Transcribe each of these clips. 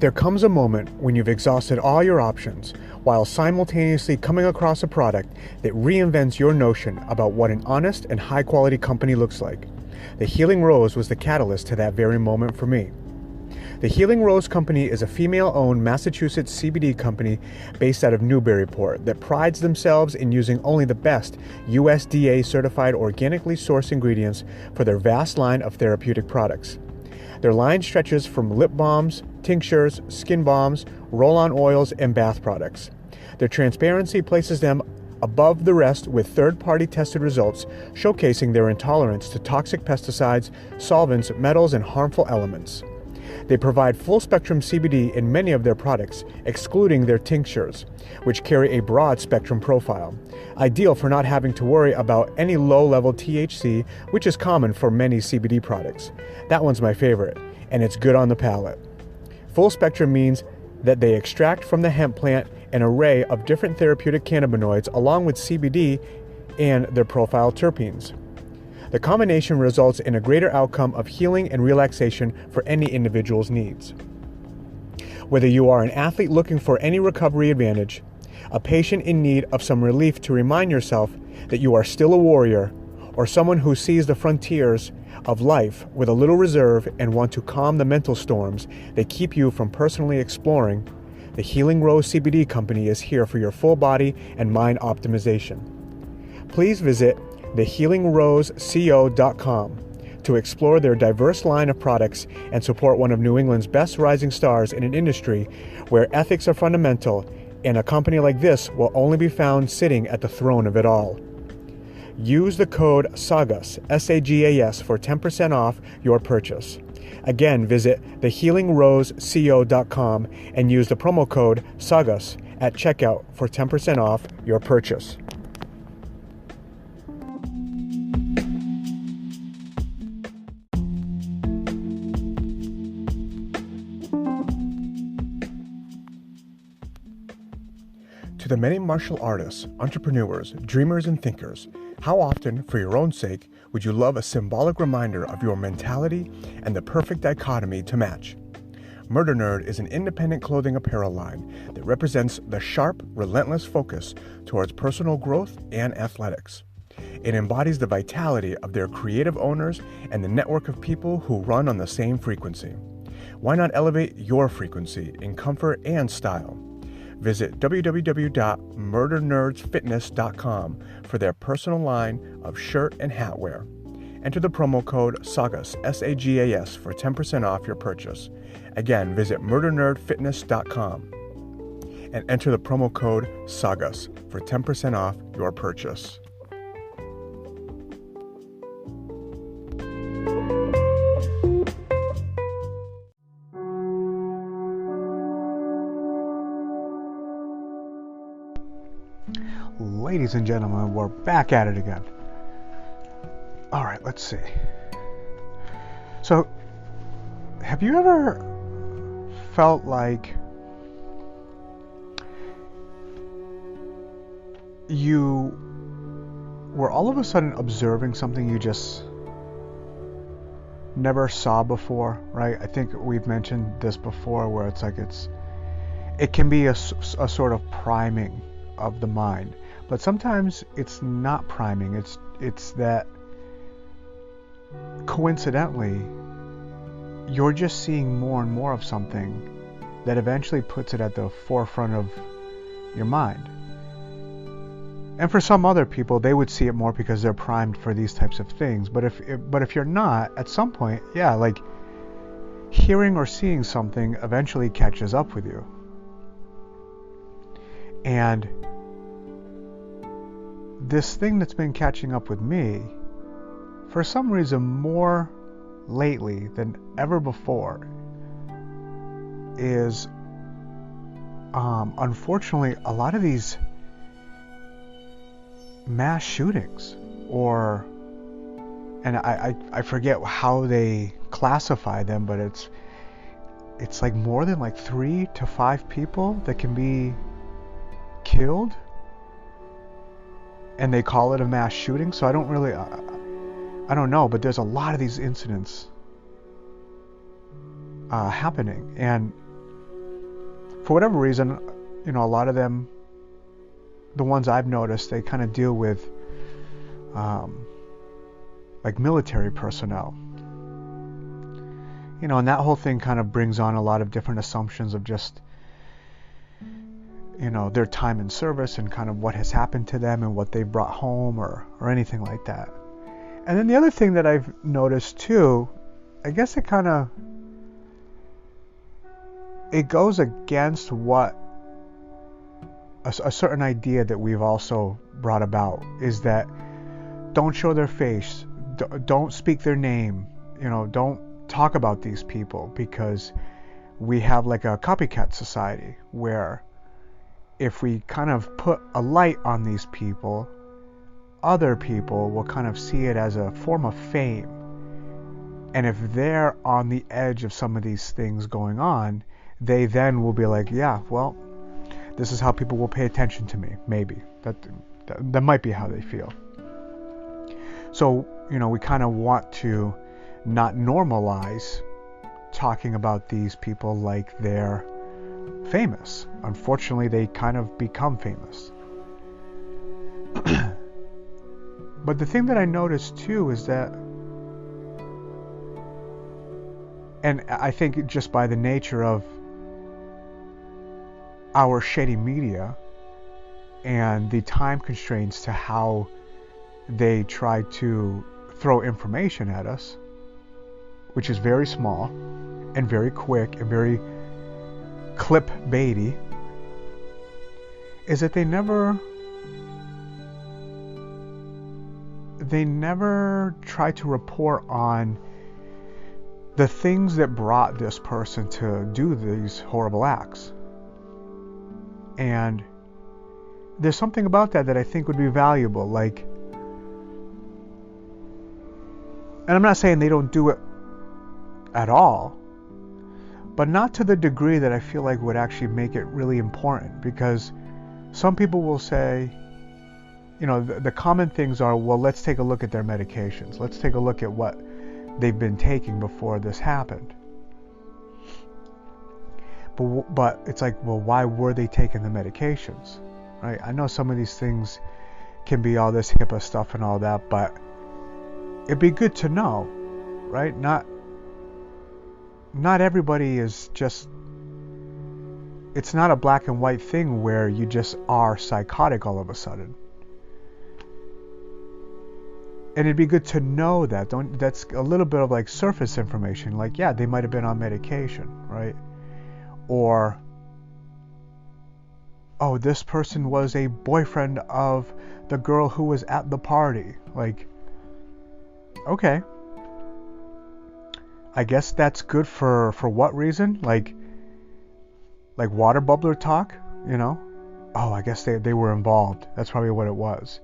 There comes a moment when you've exhausted all your options while simultaneously coming across a product that reinvents your notion about what an honest and high-quality company looks like. The Healing Rose was the catalyst to that very moment for me. The Healing Rose Company is a female-owned Massachusetts CBD company based out of Newburyport that prides themselves in using only the best USDA-certified organically sourced ingredients for their vast line of therapeutic products. Their line stretches from lip balms, tinctures, skin balms, roll-on oils, and bath products. Their transparency places them above the rest with third-party tested results showcasing their intolerance to toxic pesticides, solvents, metals, and harmful elements. They provide full-spectrum CBD in many of their products, excluding their tinctures, which carry a broad spectrum profile, ideal for not having to worry about any low-level THC, which is common for many CBD products. That one's my favorite, and it's good on the palate. Full spectrum means that they extract from the hemp plant an array of different therapeutic cannabinoids along with CBD and their profile terpenes. The combination results in a greater outcome of healing and relaxation for any individual's needs. Whether you are an athlete looking for any recovery advantage, a patient in need of some relief to remind yourself that you are still a warrior, or someone who sees the frontiers of life with a little reserve and want to calm the mental storms that keep you from personally exploring, the Healing Rose CBD Company is here for your full body and mind optimization. Please visit thehealingroseco.com to explore their diverse line of products and support one of New England's best rising stars in an industry where ethics are fundamental, and a company like this will only be found sitting at the throne of it all. Use the code SAGAS, S-A-G-A-S, for 10% off your purchase. Again, visit thehealingroseco.com and use the promo code SAGAS at checkout for 10% off your purchase. To the many martial artists, entrepreneurs, dreamers, and thinkers, how often, for your own sake, would you love a symbolic reminder of your mentality and the perfect dichotomy to match? Murder Nerd is an independent clothing apparel line that represents the sharp, relentless focus towards personal growth and athletics. It embodies the vitality of their creative owners and the network of people who run on the same frequency. Why not elevate your frequency in comfort and style? Visit www.murdernerdsfitness.com for their personal line of shirt and hat wear. Enter the promo code SAGAS, S-A-G-A-S, for 10% off your purchase. Again, visit murdernerdfitness.com and enter the promo code SAGAS for 10% off your purchase. Ladies and gentlemen, we're back at it again. All right, let's see. So, have you ever felt like you were all of a sudden observing something you just never saw before, right? I think we've mentioned this before, where it's like it can be a sort of priming of the mind. But sometimes it's not priming. It's that coincidentally you're just seeing more and more of something that eventually puts it at the forefront of your mind. And for some other people, they would see it more because they're primed for these types of things. But if you're not, at some point, yeah, like hearing or seeing something eventually catches up with you. And this thing that's been catching up with me, for some reason more lately than ever before, is unfortunately a lot of these mass shootings, and I forget how they classify them, but it's like more than like 3 to 5 people that can be killed, and they call it a mass shooting. So I don't know, but there's a lot of these incidents happening, and for whatever reason, a lot of them, the ones I've noticed, they kind of deal with like military personnel. And that whole thing kind of brings on a lot of different assumptions of just, their time in service and kind of what has happened to them and what they've brought home or anything like that. And then the other thing that I've noticed too, I guess it goes against what a certain idea that we've also brought about, is that don't show their face, don't speak their name, don't talk about these people, because we have like a copycat society where if we kind of put a light on these people, other people will kind of see it as a form of fame. And if they're on the edge of some of these things going on, they then will be like, yeah, well, this is how people will pay attention to me. Maybe that might be how they feel. So, we kind of want to not normalize talking about these people like they're famous. Unfortunately, they kind of become famous. But the thing that I noticed too is that, and I think just by the nature of our shitty media and the time constraints to how they try to throw information at us, which is very small and very quick and very clickbaity, is that they never try to report on the things that brought this person to do these horrible acts. And there's something about that I think would be valuable. Like, and I'm not saying they don't do it at all, but not to the degree that I feel like would actually make it really important. Because some people will say, the common things are, well, let's take a look at their medications. Let's take a look at what they've been taking before this happened. But it's like, well, why were they taking the medications? Right? I know some of these things can be all this HIPAA stuff and all that, but it'd be good to know, right? Not everybody is just, it's not a black and white thing where you just are psychotic all of a sudden. And it'd be good to know that. That's a little bit of like surface information. Like, yeah, they might have been on medication, right? Or, oh, this person was a boyfriend of the girl who was at the party. Like, okay. I guess that's good for what reason? Like water bubbler talk, Oh, I guess they were involved. That's probably what it was.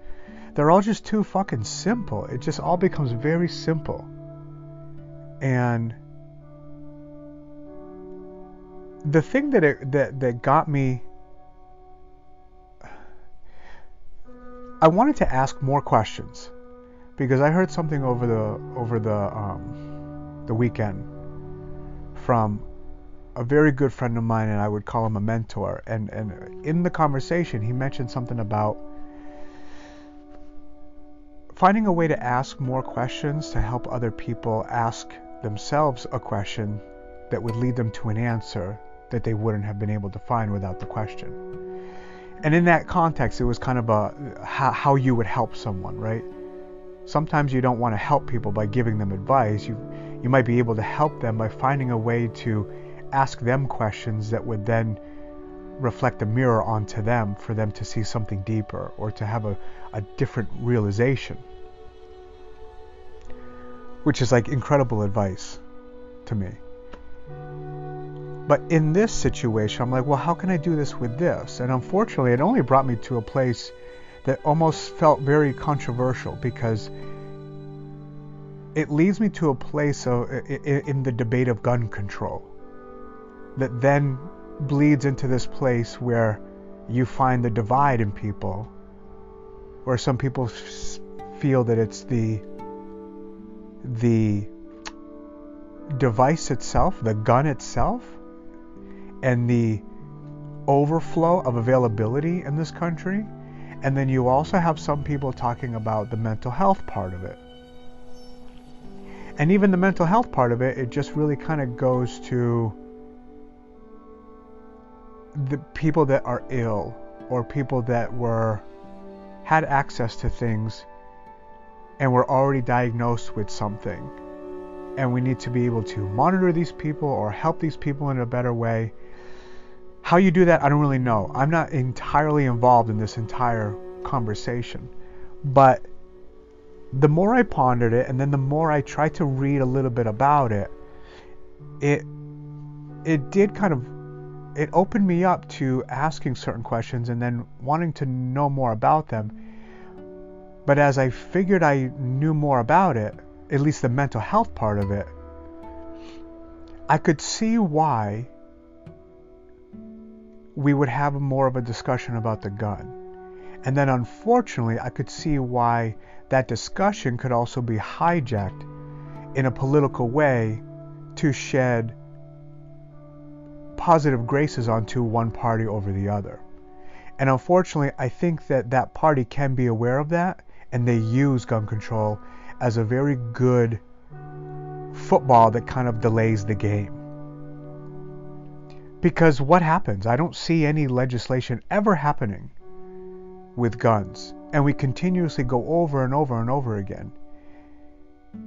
They're all just too fucking simple. It just all becomes very simple. And the thing that got me, I wanted to ask more questions, because I heard something over the weekend from a very good friend of mine, and I would call him a mentor. And in the conversation, he mentioned something about finding a way to ask more questions to help other people ask themselves a question that would lead them to an answer that they wouldn't have been able to find without the question. And in that context, it was kind of how you would help someone, right? Sometimes you don't want to help people by giving them advice. You might be able to help them by finding a way to ask them questions that would then reflect a mirror onto them for them to see something deeper or to have a different realization. Which is like incredible advice to me. But in this situation, I'm like, well, how can I do this with this? And unfortunately, it only brought me to a place that almost felt very controversial, because it leads me to a place in the debate of gun control that then bleeds into this place where you find the divide in people, where some people feel that it's the device itself, the gun itself, and the overflow of availability in this country. And then you also have some people talking about the mental health part of it. And even the mental health part of it, it just really kind of goes to the people that are ill, or people that had access to things and were already diagnosed with something. And we need to be able to monitor these people or help these people in a better way. How you do that, I don't really know. I'm not entirely involved in this entire conversation. But the more I pondered it, and then the more I tried to read a little bit about it, it opened me up to asking certain questions and then wanting to know more about them. But as I figured I knew more about it, at least the mental health part of it, I could see why we would have more of a discussion about the gun. And then unfortunately, I could see why that discussion could also be hijacked in a political way to shed positive graces onto one party over the other. And unfortunately, I think that party can be aware of that, and they use gun control as a very good football that kind of delays the game. Because what happens? I don't see any legislation ever happening with guns, and we continuously go over and over and over again.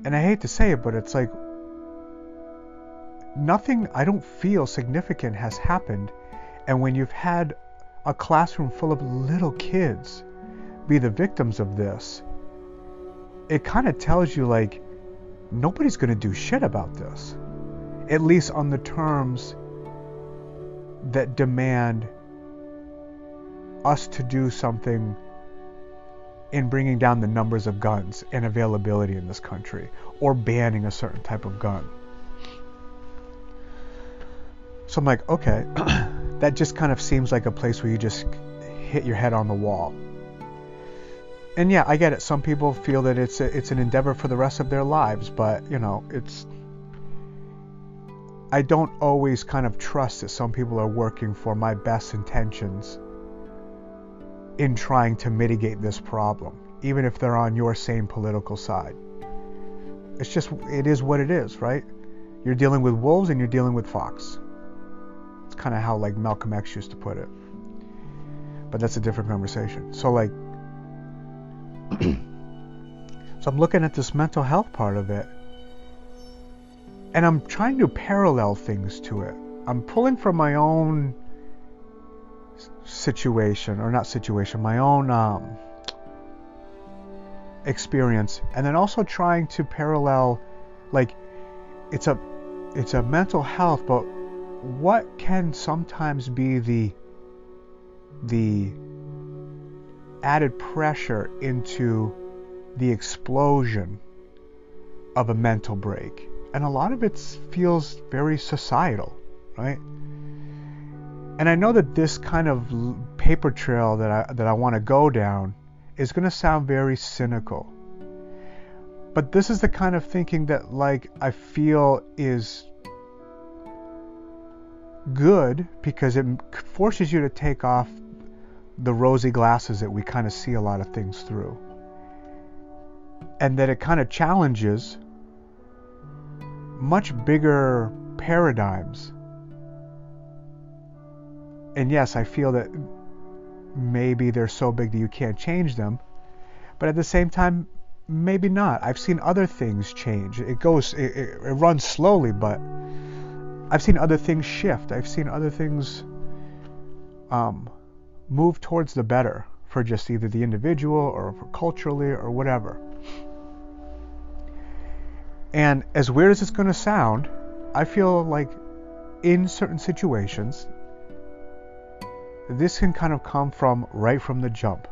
And I hate to say it, but it's like nothing, I don't feel significant has happened. And when you've had a classroom full of little kids be the victims of this, it kind of tells you like nobody's going to do shit about this, at least on the terms that demand us to do something in bringing down the numbers of guns and availability in this country, or banning a certain type of gun. So I'm like, okay, that just kind of seems like a place where you just hit your head on the wall. And yeah, I get it. Some people feel that it's an endeavor for the rest of their lives, but I don't always kind of trust that some people are working for my best intentions in trying to mitigate this problem, even if they're on your same political side. It is what it is, right? You're dealing with wolves and you're dealing with fox. It's kind of how like Malcolm X used to put it. But that's a different conversation. So like, so I'm looking at this mental health part of it, and I'm trying to parallel things to it. I'm pulling from my own my own experience, and then also trying to parallel, like, it's a mental health, but what can sometimes be the added pressure into the explosion of a mental break. And a lot of it feels very societal, right? And I know that this kind of paper trail that I want to go down is going to sound very cynical. But this is the kind of thinking that, like, I feel is good, because it forces you to take off the rosy glasses that we kind of see a lot of things through. And that it kind of challenges much bigger paradigms. And yes, I feel that maybe they're so big that you can't change them, but at the same time, maybe not. I've seen other things change. It runs slowly, but I've seen other things shift. I've seen other things move towards the better for just either the individual or for culturally or whatever. And as weird as it's going to sound, I feel like in certain situations, this can kind of come from right from the jump.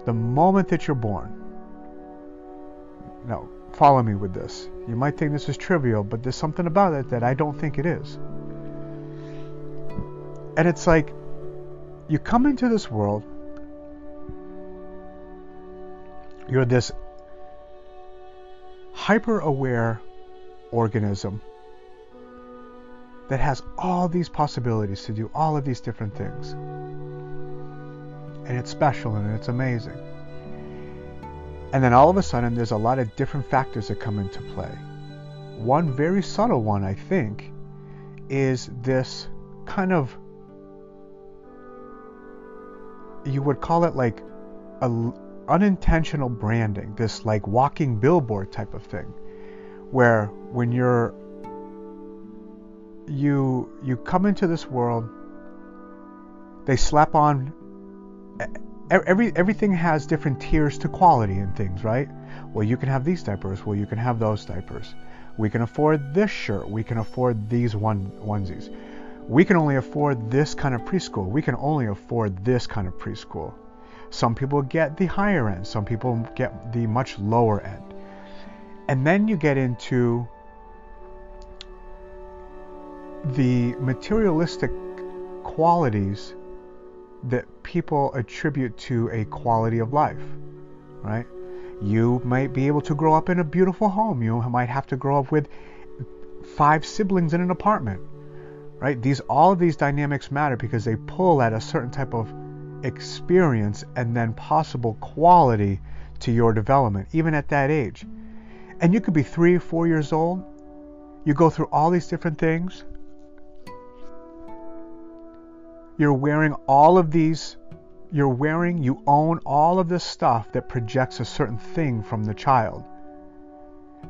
The moment that you're born. Now, follow me with this. You might think this is trivial, but there's something about it that I don't think it is. And it's like, you come into this world, you're this hyper-aware organism that has all these possibilities to do all of these different things. And it's special and it's amazing. And then all of a sudden, there's a lot of different factors that come into play. One very subtle one, I think, is this kind of, you would call it like unintentional branding, this like walking billboard type of thing, where when you come into this world, they slap on everything has different tiers to quality and things, right? Well, you can have these diapers. Well, you can have those diapers. We can afford this shirt. We can afford these onesies. We can only afford this kind of preschool. We can only afford this kind of preschool. Some people get the higher end. Some people get the much lower end. And then you get into the materialistic qualities that people attribute to a quality of life, right? You might be able to grow up in a beautiful home. You might have to grow up with 5 siblings in an apartment, right? All of these dynamics matter because they pull at a certain type of experience and then possible quality to your development, even at that age. And you could be 3 or 4 years old. You go through all these different things. You're wearing all of these, you own all of this stuff that projects a certain thing from the child.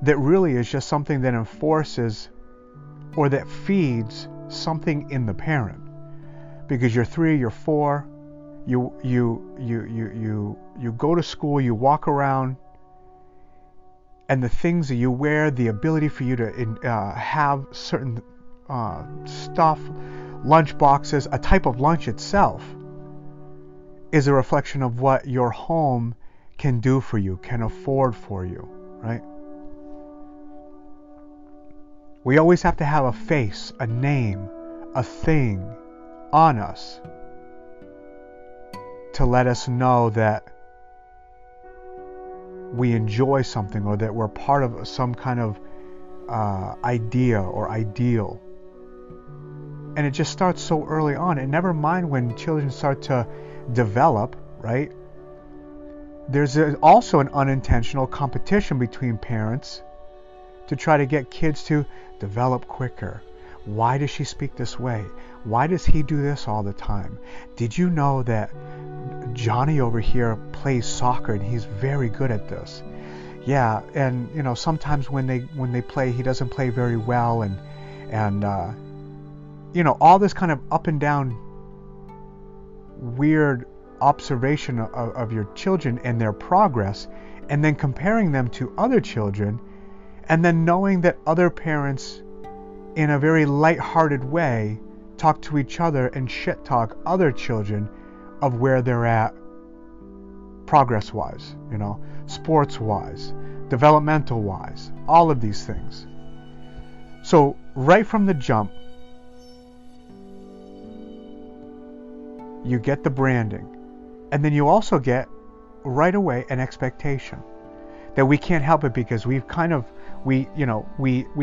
That really is just something that enforces or that feeds something in the parent. Because you're 3, you're 4, you go to school, you walk around, and the things that you wear, the ability for you to have certain stuff, lunch boxes, a type of lunch itself, is a reflection of what your home can do for you, can afford for you, right? We always have to have a face, a name, a thing on us to let us know that we enjoy something or that we're part of some kind of idea or ideal. And it just starts so early on. And never mind when children start to develop, right? There's also an unintentional competition between parents to try to get kids to develop quicker. Why does she speak this way? Why does he do this all the time? Did you know that Johnny over here plays soccer and he's very good at this? Yeah, and sometimes when they play, he doesn't play very well, and all this kind of up and down weird observation of your children and their progress, and then comparing them to other children, and then knowing that other parents in a very light-hearted way talk to each other and shit talk other children of where they're at progress-wise, sports-wise, developmental-wise, all of these things. So right from the jump, you get the branding, and then you also get right away an expectation that we can't help it because we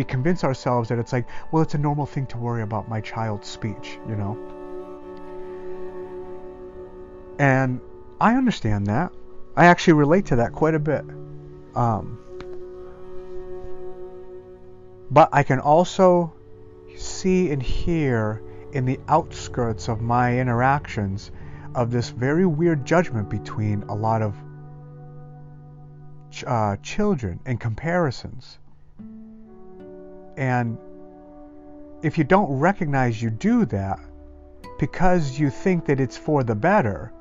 convince ourselves that it's like, well, it's a normal thing to worry about my child's speech, And I understand that. I actually relate to that quite a bit. But I can also see and hear in the outskirts of my interactions of this very weird judgment between a lot of children and comparisons. And if you don't recognize you do that because you think that it's for the better,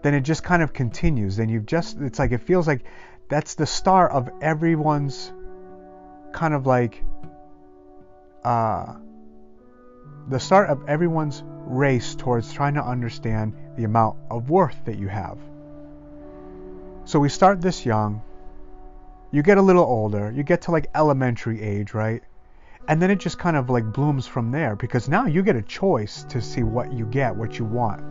then it just kind of continues. Then it's like, it feels like that's the start of everyone's kind of like the start of everyone's race towards trying to understand the amount of worth that you have. So we start this young, you get a little older, you get to like elementary age, right? And then it just kind of like blooms from there, because now you get a choice to see what you get, what you want.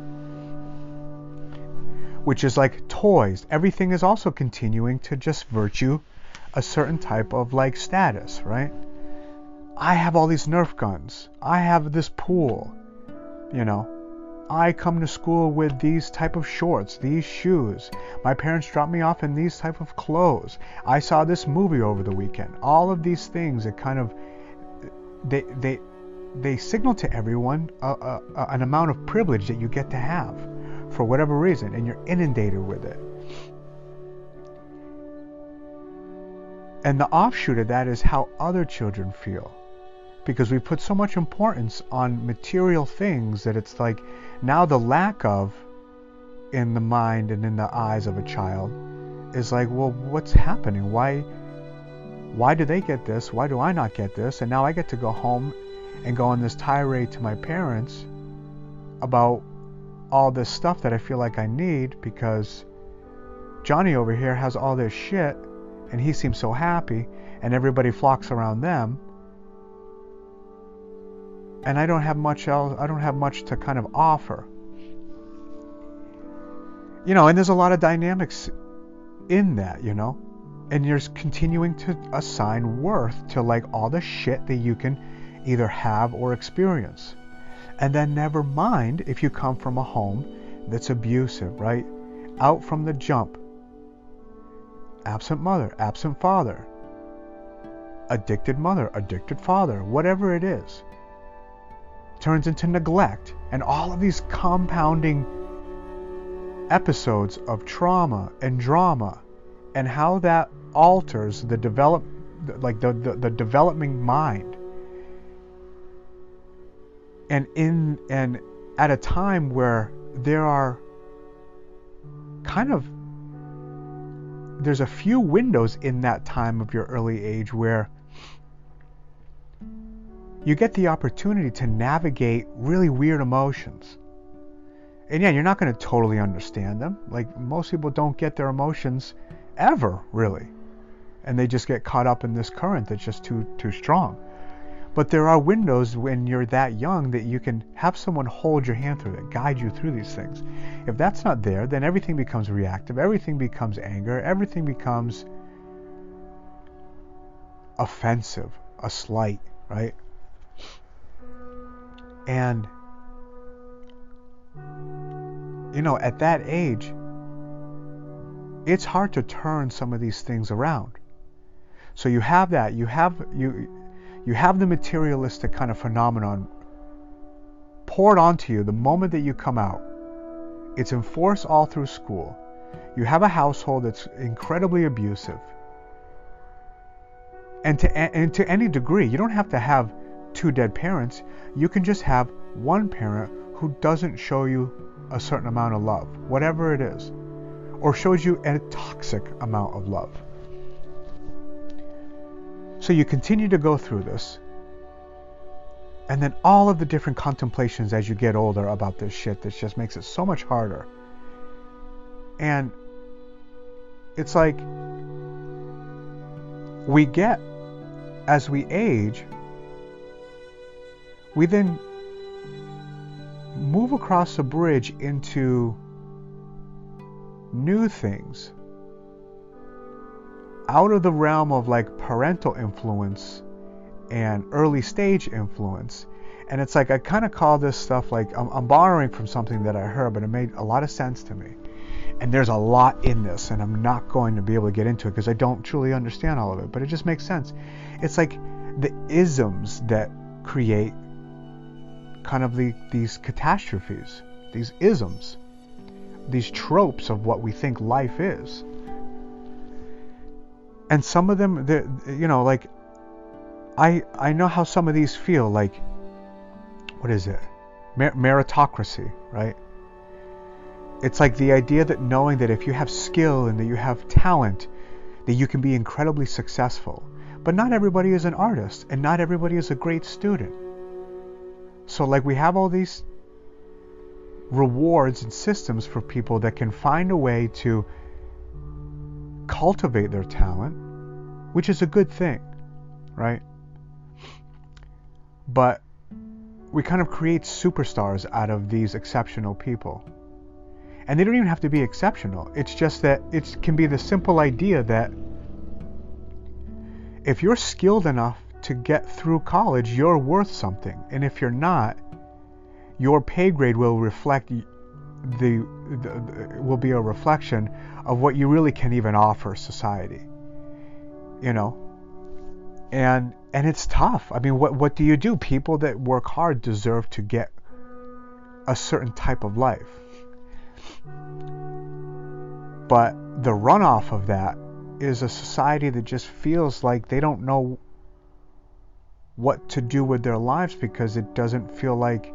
Which is like toys. Everything is also continuing to just virtue a certain type of like status, right? I have all these Nerf guns. I have this pool. You know, I come to school with these type of shorts, these shoes. My parents dropped me off in these type of clothes. I saw this movie over the weekend. All of these things that kind of, they signal to everyone an amount of privilege that you get to have for whatever reason, and you're inundated with it. And the offshoot of that is how other children feel. Because we put so much importance on material things that it's like now the lack of in the mind and in the eyes of a child is like, well, what's happening? Why do they get this? Why do I not get this? And now I get to go home and go on this tirade to my parents about all this stuff that I feel like I need because Johnny over here has all this shit and he seems so happy and everybody flocks around them. And I don't have much else. I don't have much to kind of offer. You know, and there's a lot of dynamics in that, you know. And you're continuing to assign worth to like all the shit that you can either have or experience. And then never mind if you come from a home that's abusive, right? Out from the jump. Absent mother, absent father. Addicted mother, addicted father, whatever it is. Turns into neglect and all of these compounding episodes of trauma and drama and how that alters the the developing mind and at a time where there's a few windows in that time of your early age where you get the opportunity to navigate really weird emotions. And yeah, you're not going to totally understand them. Like most people don't get their emotions ever, really. And they just get caught up in this current that's just too strong. But there are windows when you're that young that you can have someone hold your hand through it, guide you through these things. If that's not there, then everything becomes reactive, everything becomes anger, everything becomes offensive, a slight, right? And, you know, at that age, it's hard to turn some of these things around. So you have that, you have the materialistic kind of phenomenon poured onto you the moment that you come out. It's enforced all through school. You have a household that's incredibly abusive. And to any degree, you don't have to have two dead parents. You can just have one parent who doesn't show you a certain amount of love, whatever it is, or shows you a toxic amount of love. So you continue to go through this, and then all of the different contemplations as you get older about this shit that just makes it so much harder. And it's like we get, as we age, we then move across a bridge into new things out of the realm of like parental influence and early stage influence. And it's like I kind of call this stuff like I'm borrowing from something that I heard, but it made a lot of sense to me. And there's a lot in this, and I'm not going to be able to get into it because I don't truly understand all of it, but it just makes sense. It's like the isms that create kind of these catastrophes, these isms, these tropes of what we think life is. And some of them, you know, like I know how some of these feel like, what is it? Meritocracy, right? It's like the idea that knowing that if you have skill and that you have talent, that you can be incredibly successful. But not everybody is an artist, and not everybody is a great student. So like we have all these rewards and systems for people that can find a way to cultivate their talent, which is a good thing, right? But we kind of create superstars out of these exceptional people. And they don't even have to be exceptional. It's just that it can be the simple idea that if you're skilled enough to get through college, you're worth something. And if you're not, your pay grade will reflect will be a reflection of what you really can even offer society. You know? And it's tough. I mean, what do you do? People that work hard deserve to get a certain type of life. But the runoff of that is a society that just feels like they don't know what to do with their lives, because it doesn't feel like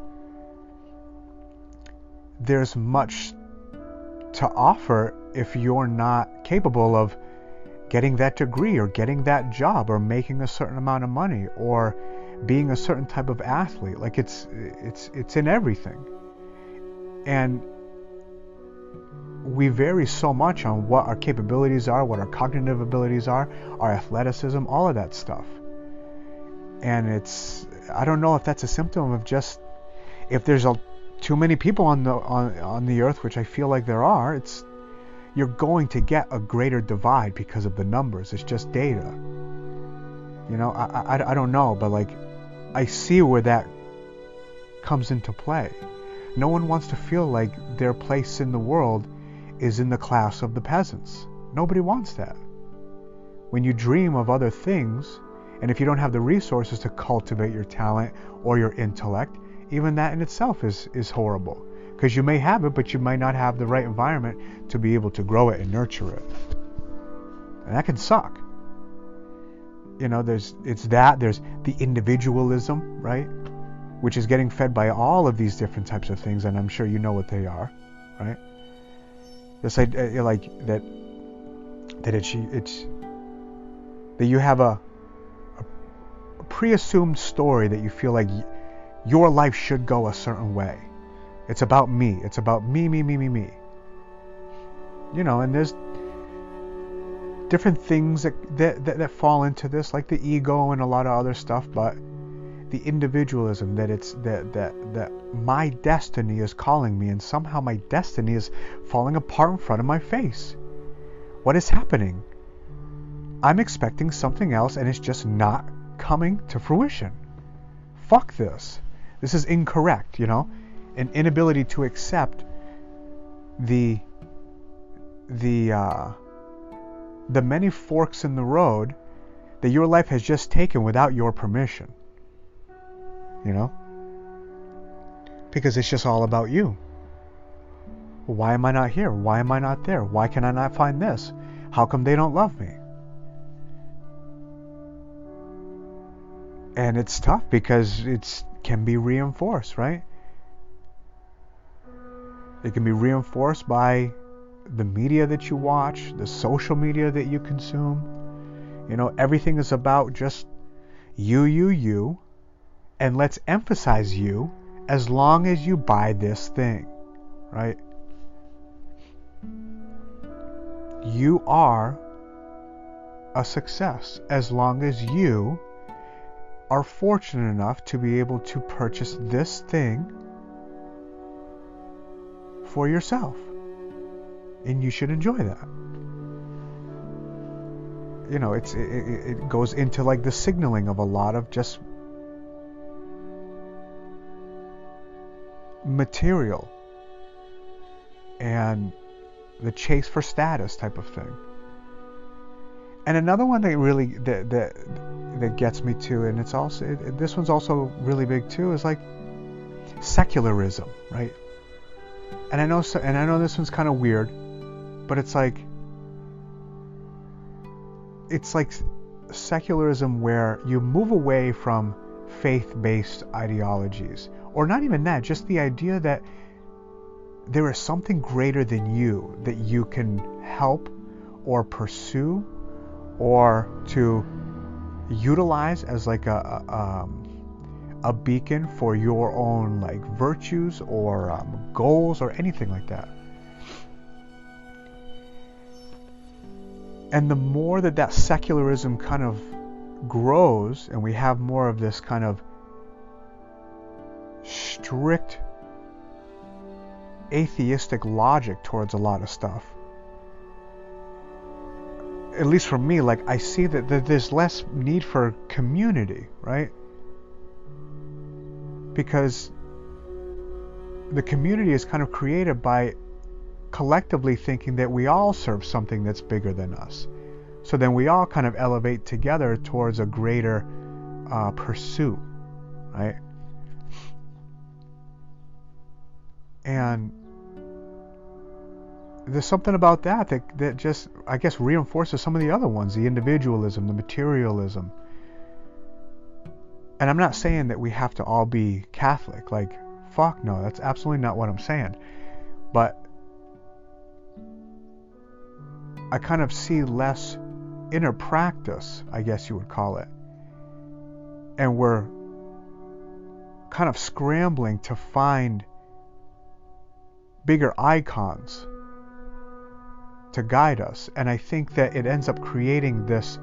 there's much to offer if you're not capable of getting that degree or getting that job or making a certain amount of money or being a certain type of athlete. Like it's in everything. And we vary so much on what our capabilities are, what our cognitive abilities are, our athleticism, all of that stuff. And I don't know if that's a symptom of just, if there's too many people on the earth, which I feel like there are, you're going to get a greater divide because of the numbers. It's just data. You know, I don't know, but like, I see where that comes into play. No one wants to feel like their place in the world is in the class of the peasants. Nobody wants that. When you dream of other things, and if you don't have the resources to cultivate your talent or your intellect, even that in itself is horrible. Because you may have it, but you might not have the right environment to be able to grow it and nurture it. And that can suck. You know, there's the individualism, right? Which is getting fed by all of these different types of things, and I'm sure you know what they are, right? This idea, like that it's that you have a pre-assumed story that you feel like your life should go a certain way. It's about me. It's about me. You know, and there's different things that fall into this, like the ego and a lot of other stuff, but the individualism, that it's that my destiny is calling me, and somehow my destiny is falling apart in front of my face. What is happening? I'm expecting something else, and it's just not coming to fruition. Fuck this. This is incorrect, you know? An inability to accept the many forks in the road that your life has just taken without your permission. You know? Because it's just all about you. Why am I not here? Why am I not there? Why can I not find this? How come they don't love me? And it's tough because it can be reinforced, right? It can be reinforced by the media that you watch, the social media that you consume. You know, everything is about just you, and let's emphasize you as long as you buy this thing, right? You are a success as long as you are fortunate enough to be able to purchase this thing for yourself. And you should enjoy that. You know, it goes into like the signaling of a lot of just material and the chase for status type of thing. And another one that really that gets me too, and it's also this one's also really big too, is like secularism, right? And I know this one's kind of weird, but it's like secularism where you move away from faith-based ideologies, or not even that, just the idea that there is something greater than you that you can help or pursue or to utilize as like a beacon for your own like virtues or goals or anything like that. And the more that secularism kind of grows, and we have more of this kind of strict atheistic logic towards a lot of stuff, at least for me, like I see that there's less need for community, right? Because the community is kind of created by collectively thinking that we all serve something that's bigger than us. So then we all kind of elevate together towards a greater pursuit, right? And there's something about that just, I guess, reinforces some of the other ones, the individualism, the materialism. And I'm not saying that we have to all be Catholic, like, fuck no, that's absolutely not what I'm saying. But I kind of see less inner practice, I guess you would call it. And we're kind of scrambling to find bigger icons to guide us. And I think that it ends up creating this,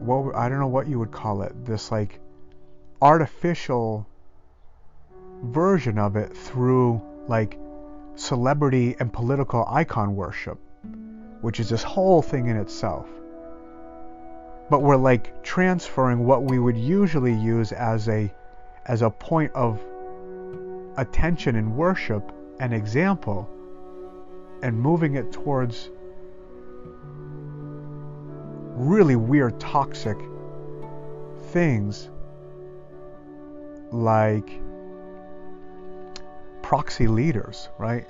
well, I don't know what you would call it, this like artificial version of it through like celebrity and political icon worship, which is this whole thing in itself. But we're like transferring what we would usually use as a point of attention and worship and example, and moving it towards really weird, toxic things like proxy leaders, right?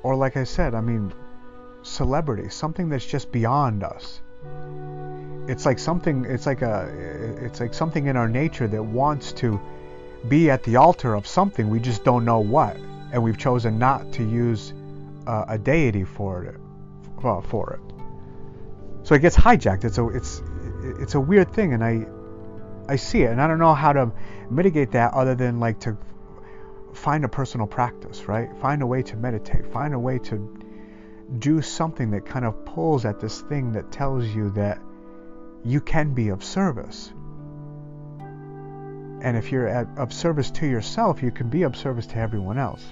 Or like I said, I mean, celebrity, something that's just beyond us. It's like something in our nature that wants to be at the altar of something, we just don't know what, and we've chosen not to use a deity for it. So it gets hijacked. It's a weird thing, and I see it, and I don't know how to mitigate that other than like to find a personal practice, right? Find a way to meditate, find a way to do something that kind of pulls at this thing that tells you that you can be of service. And if you're of service to yourself, you can be of service to everyone else.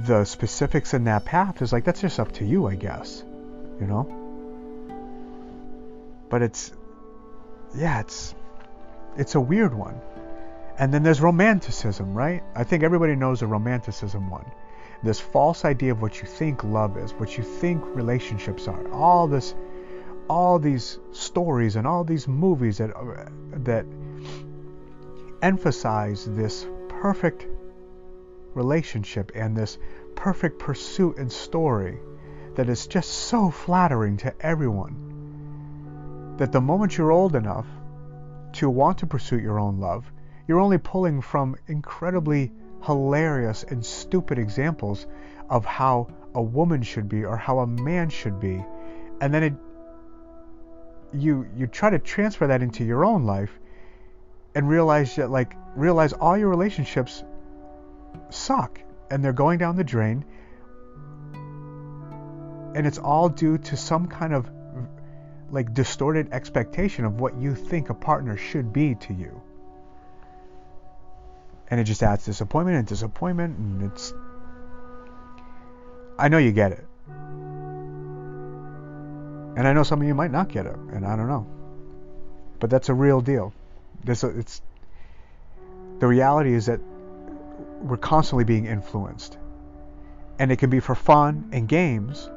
The specifics in that path is like, that's just up to you, I guess, you know? But it's a weird one. And then there's romanticism, right? I think everybody knows the romanticism one. This false idea of what you think love is, what you think relationships are. All these stories and all these movies that emphasize this perfect relationship and this perfect pursuit and story that is just so flattering to everyone, that the moment you're old enough to want to pursue your own love, you're only pulling from incredibly hilarious and stupid examples of how a woman should be or how a man should be, and then you try to transfer that into your own life and realize all your relationships suck and they're going down the drain, and it's all due to some kind of like distorted expectation of what you think a partner should be to you. And it just adds disappointment, and it's, I know you get it. And I know some of you might not get it, and I don't know. But that's a real deal. The reality is that we're constantly being influenced. And it can be for fun and games,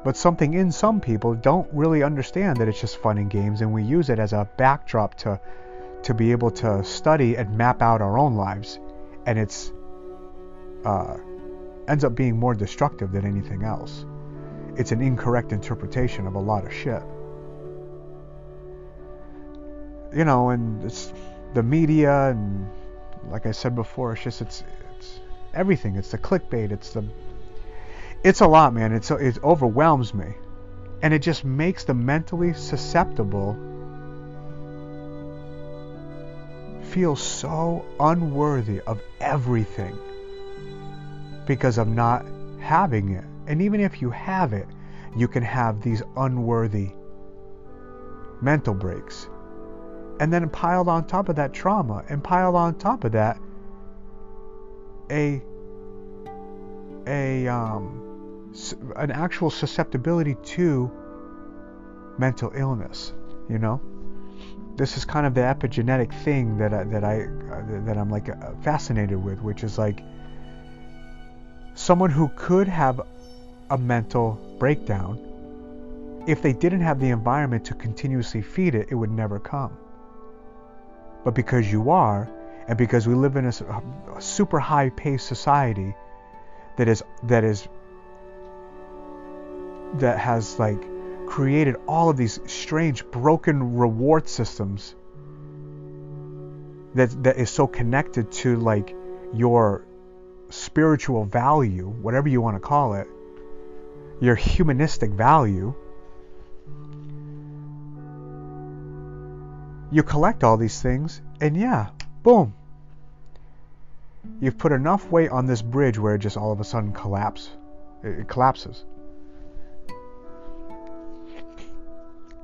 but something in some people don't really understand that it's just fun and games, and we use it as a backdrop to be able to study and map out our own lives, and it's ends up being more destructive than anything else. It's an incorrect interpretation of a lot of shit, you know. And it's the media, and like I said before, it's everything. It's the clickbait, it's a lot, man. It overwhelms me, and it just makes the mentally susceptible feel so unworthy of everything because of not having it. And even if you have it, you can have these unworthy mental breaks. And then piled on top of that trauma, and piled on top of that a an actual susceptibility to mental illness. You know, this is kind of the epigenetic thing that I'm like fascinated with, which is like someone who could have a mental breakdown, if they didn't have the environment to continuously feed it, it would never come. But because you are, and because we live in a super high-paced society that has like created all of these strange broken reward systems that is so connected to like your spiritual value, whatever you want to call it, your humanistic value. You collect all these things, and yeah, boom, you've put enough weight on this bridge where it just all of a sudden it collapses.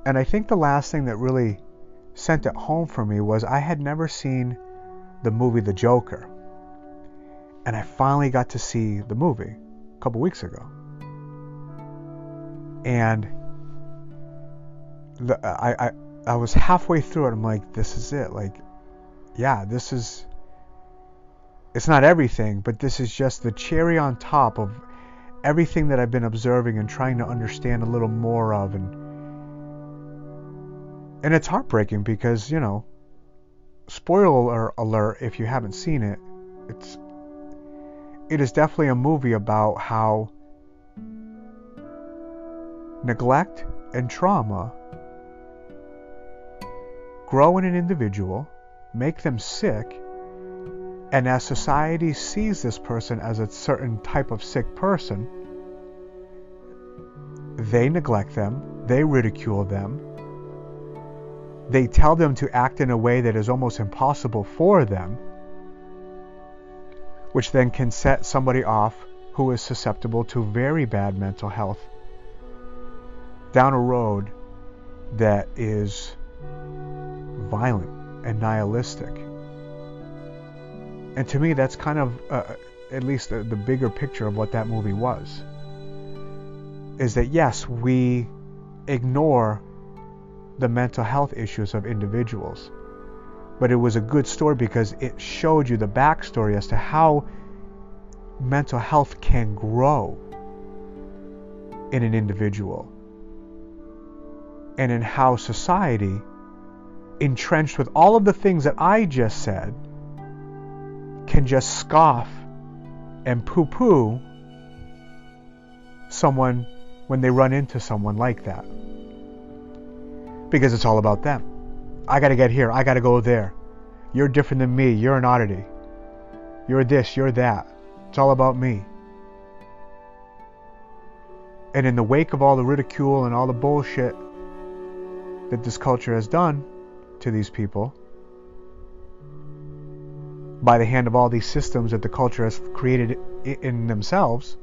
And I think the last thing that really sent it home for me was I had never seen the movie The Joker, and I finally got to see the movie a couple weeks ago. And I was halfway through it. I'm like, this is it. Like, yeah, it's not everything, but this is just the cherry on top of everything that I've been observing and trying to understand a little more of. And it's heartbreaking because, you know, spoiler alert if you haven't seen it, it is definitely a movie about how neglect and trauma grow in an individual, make them sick, and as society sees this person as a certain type of sick person, they neglect them, they ridicule them, they tell them to act in a way that is almost impossible for them, which then can set somebody off who is susceptible to very bad mental health down a road that is violent and nihilistic. And to me, that's kind of at least the bigger picture of what that movie was, is that yes, we ignore the mental health issues of individuals, but it was a good story because it showed you the backstory as to how mental health can grow in an individual, and in how society, entrenched with all of the things that I just said, can just scoff and poo-poo someone when they run into someone like that. Because it's all about them. I gotta get here, I gotta go there. You're different than me, you're an oddity. You're this, you're that. It's all about me. And in the wake of all the ridicule and all the bullshit that this culture has done to these people, by the hand of all these systems that the culture has created in themselves,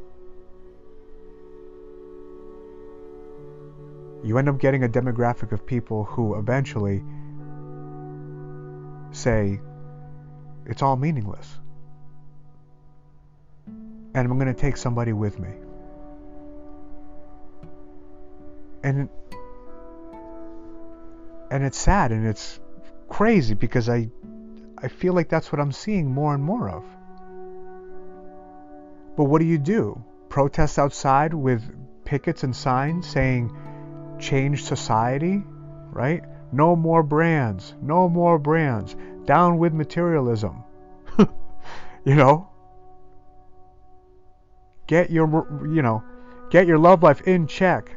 you end up getting a demographic of people who eventually say, it's all meaningless, and I'm going to take somebody with me. And it's sad and it's crazy because I feel like that's what I'm seeing more and more of. But what do? Protest outside with pickets and signs saying, change society, right? No more brands, no more brands, down with materialism. You know? Get your love life in check.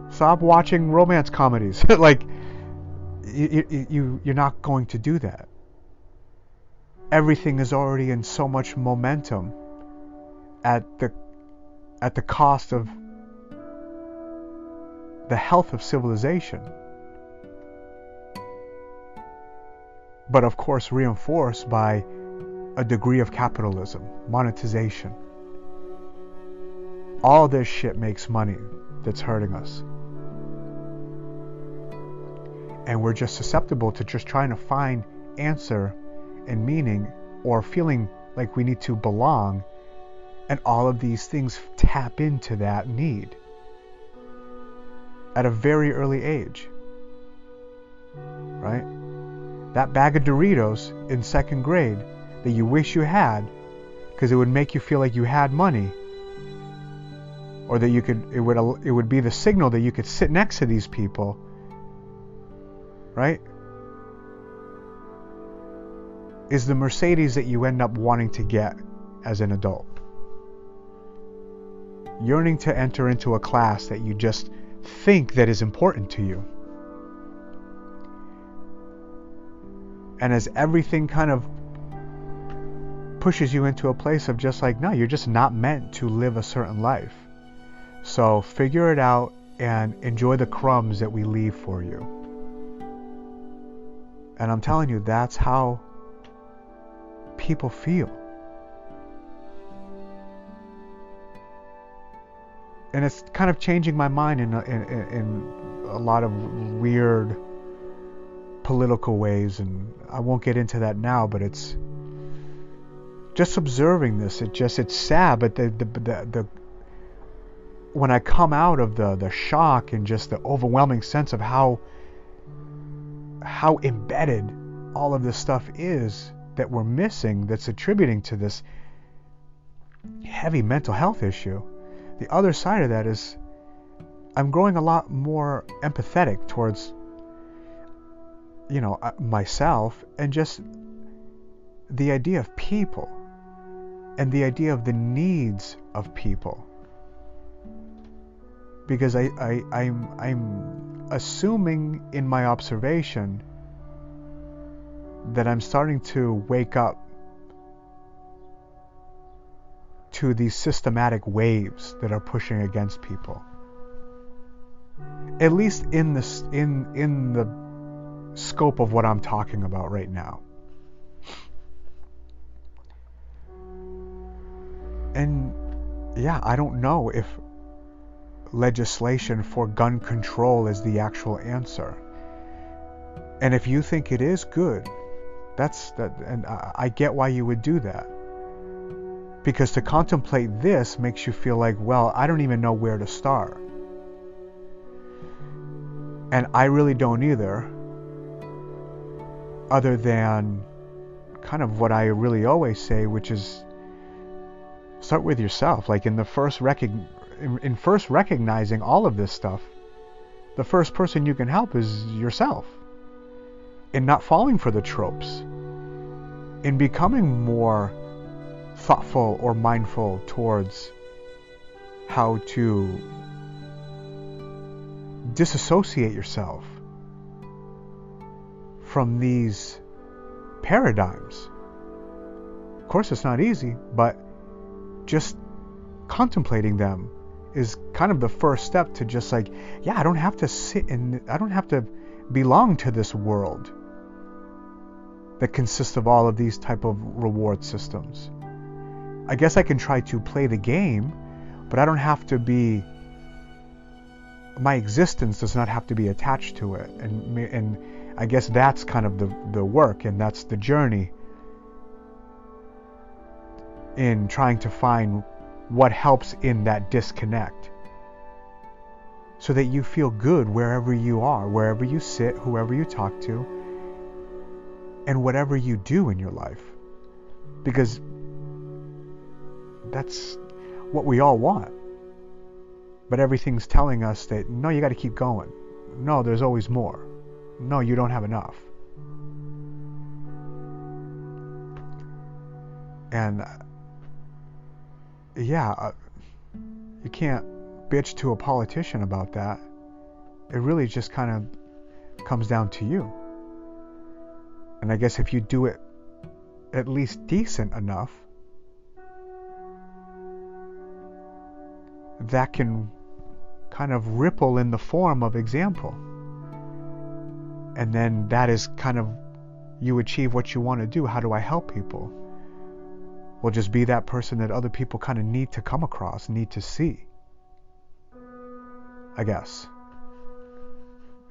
Stop watching romance comedies. Like, you're not going to do that. Everything is already in so much momentum at the cost of the health of civilization. But of course reinforced by a degree of capitalism, monetization. All this shit makes money that's hurting us. And we're just susceptible to just trying to find answer and meaning, or feeling like we need to belong And all of these things tap into that need at a very early age, right? That bag of Doritos in second grade that you wish you had because it would make you feel like you had money, or that it would be the signal that you could sit next to these people, right? Is the Mercedes that you end up wanting to get as an adult. Yearning to enter into a class that you just think that is important to you. And as everything kind of pushes you into a place of just like, no, you're just not meant to live a certain life. So figure it out and enjoy the crumbs that we leave for you. And I'm telling you, that's how people feel. And it's kind of changing my mind in a lot of weird political ways, and I won't get into that now, but it's just observing this. It's sad, but the when I come out of the shock and just the overwhelming sense of how embedded all of this stuff is that we're missing, that's attributing to this heavy mental health issue. The other side of that is I'm growing a lot more empathetic towards, myself, and just the idea of people and the idea of the needs of people. Because I'm assuming in my observation that I'm starting to wake up to these systematic waves that are pushing against people. At least in the scope of what I'm talking about right now. And yeah, I don't know if legislation for gun control is the actual answer. And if you think it is, good. And I get why you would do that. Because to contemplate this makes you feel like, well, I don't even know where to start. And I really don't either. Other than kind of what I really always say, which is start with yourself. Like in first recognizing all of this stuff, the first person you can help is yourself. In not falling for the tropes. In becoming more thoughtful or mindful towards how to disassociate yourself from these paradigms. Of course, it's not easy, but just contemplating them is kind of the first step to just like, yeah, I don't have to belong to this world that consists of all of these type of reward systems. I guess I can try to play the game, but I don't have to be, my existence does not have to be attached to it. And I guess that's kind of the work, and that's the journey in trying to find what helps in that disconnect, so that you feel good wherever you are, wherever you sit, whoever you talk to, and whatever you do in your life. Because that's what we all want. But everything's telling us that, no, you got to keep going. No, there's always more. No, you don't have enough. And you can't bitch to a politician about that. It really just kind of comes down to you. And I guess if you do it at least decent enough, that can kind of ripple in the form of example. And then that is kind of, you achieve what you want to do. How do I help people? Well, just be that person that other people kind of need to come across, need to see, I guess.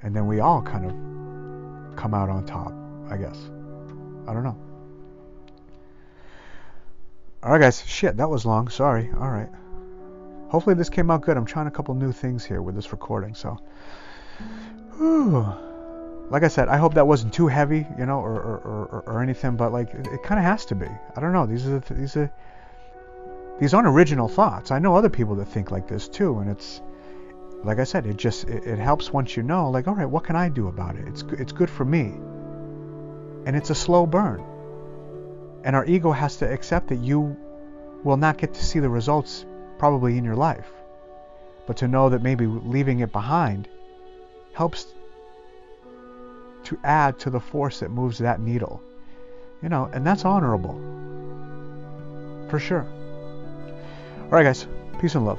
And then we all kind of come out on top, I guess. I don't know. Alright guys, shit, that was long, sorry. Alright. Hopefully this came out good. I'm trying a couple new things here with this recording, so. Whew. Like I said, I hope that wasn't too heavy, or anything, but like it kind of has to be. I don't know. These aren't original thoughts. I know other people that think like this too, and it's like I said, it helps once you know, like, all right, what can I do about it? It's good for me, and it's a slow burn, and our ego has to accept that you will not get to see the results probably in your life, but to know that maybe leaving it behind helps to add to the force that moves that needle, and that's honorable, for sure. All right, guys, peace and love.